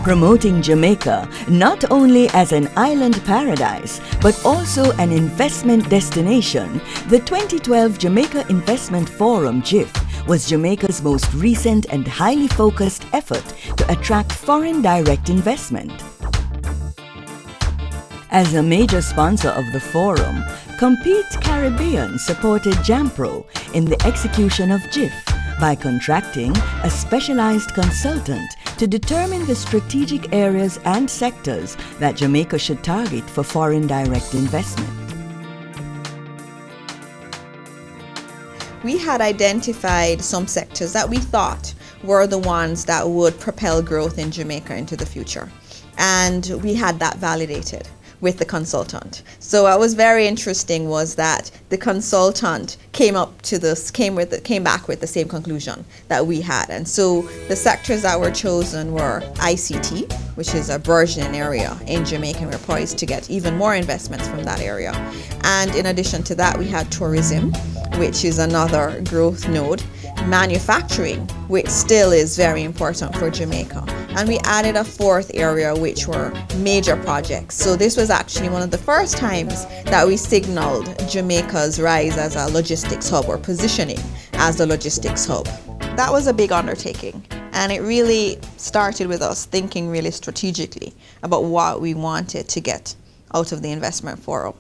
Promoting Jamaica not only as an island paradise, but also an investment destination, the 2012 Jamaica Investment Forum, Jiff, was Jamaica's most recent and highly focused effort to attract foreign direct investment. As a major sponsor of the forum, Compete Caribbean supported Jampro in the execution of Jiff by contracting a specialized consultant to determine the strategic areas and sectors that Jamaica should target for foreign direct investment. We had identified some sectors that we thought were the ones that would propel growth in Jamaica into the future. And we had that validated with the consultant. So what was very interesting was that the consultant came back with the same conclusion that we had. And so the sectors that were chosen were ICT, which is a burgeoning area in Jamaica, and we're poised to get even more investments from that area. And in addition to that, we had tourism, which is another growth node, manufacturing, which still is very important for Jamaica. And we added a fourth area, which were major projects. So this was actually one of the first times that we signaled Jamaica's rise as a logistics hub, or positioning as a logistics hub. That was a big undertaking, and it really started with us thinking really strategically about what we wanted to get out of the investment forum.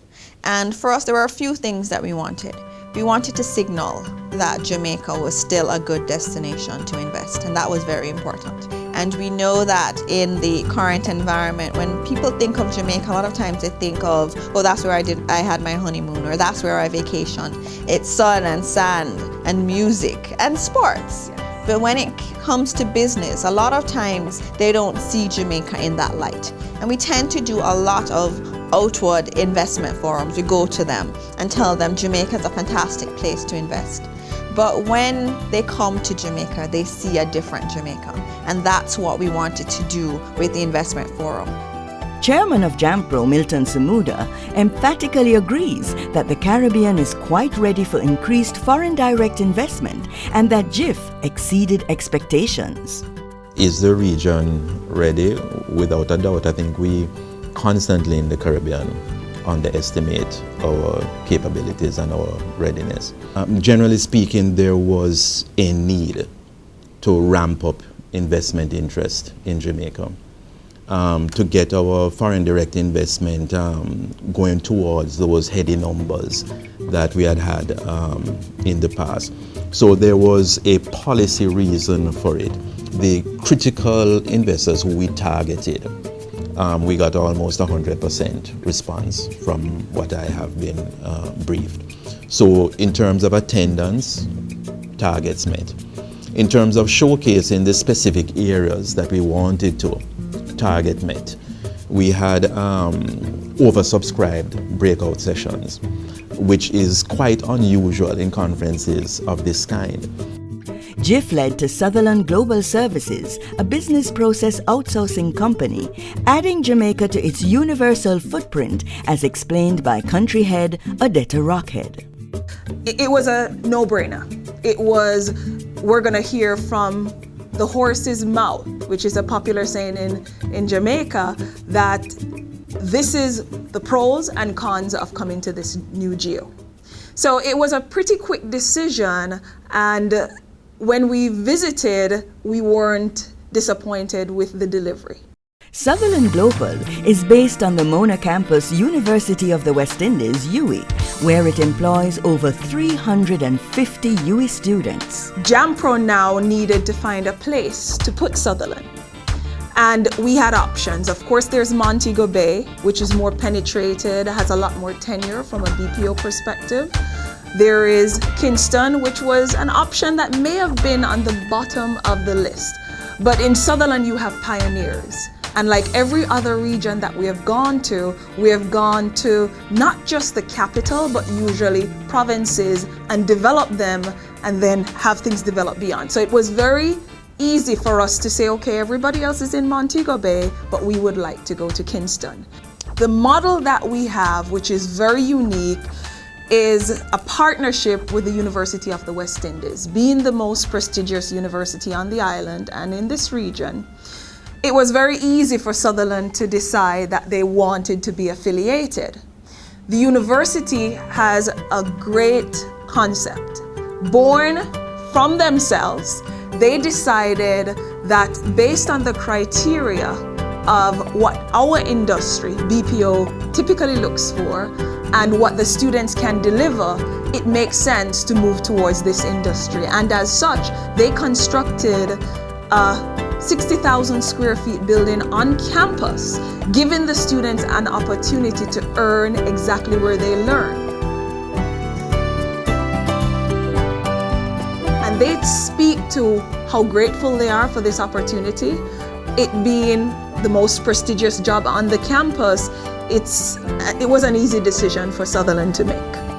And for us, there were a few things that we wanted. We wanted to signal that Jamaica was still a good destination to invest, and that was very important. And we know that in the current environment, when people think of Jamaica, a lot of times they think of, oh, that's where I had my honeymoon, or that's where I vacationed. It's sun and sand and music and sports. But when it comes to business, a lot of times they don't see Jamaica in that light. And we tend to do a lot of outward investment forums. We go to them and tell them Jamaica is a fantastic place to invest. But when they come to Jamaica, they see a different Jamaica. And that's what we wanted to do with the investment forum. Chairman of Jampro, Milton Samuda, emphatically agrees that the Caribbean is quite ready for increased foreign direct investment and that Jiff exceeded expectations. Is the region ready? Without a doubt. I think we constantly in the Caribbean underestimate our capabilities and our readiness. Generally speaking, there was a need to ramp up investment interest in Jamaica, to get our foreign direct investment going towards those heady numbers that we had in the past. So there was a policy reason for it. The critical investors who we targeted, we got almost 100% response from what I have been briefed. So in terms of attendance, targets met. In terms of showcasing the specific areas that we wanted to, target met. We had oversubscribed breakout sessions, which is quite unusual in conferences of this kind. Jiff led to Sutherland Global Services, a business process outsourcing company, adding Jamaica to its universal footprint as explained by country head Odetta Rockhead. It was a no-brainer. It was, we're going to hear from the horse's mouth, which is a popular saying in Jamaica, that this is the pros and cons of coming to this new geo. So it was a pretty quick decision, and when we visited, we weren't disappointed with the delivery. Sutherland Global is based on the Mona campus, University of the West Indies, UWI, where it employs over 350 UWI students. Jampro now needed to find a place to put Sutherland. And we had options. Of course, there's Montego Bay, which is more penetrated, has a lot more tenure from a BPO perspective. There is Kingston, which was an option that may have been on the bottom of the list. But in Sutherland, you have pioneers. And like every other region that we have gone to not just the capital, but usually provinces, and develop them and then have things develop beyond. So it was very easy for us to say, okay, everybody else is in Montego Bay, but we would like to go to Kingston. The model that we have, which is very unique, is a partnership with the University of the West Indies. Being the most prestigious university on the island and in this region, it was very easy for Sutherland to decide that they wanted to be affiliated. The university has a great concept. Born from themselves, they decided that based on the criteria of what our industry, BPO, typically looks for and what the students can deliver, it makes sense to move towards this industry. And as such, they constructed a 60,000 square feet building on campus, giving the students an opportunity to earn exactly where they learn. And they speak to how grateful they are for this opportunity. It being the most prestigious job on the campus, it was an easy decision for Sutherland to make.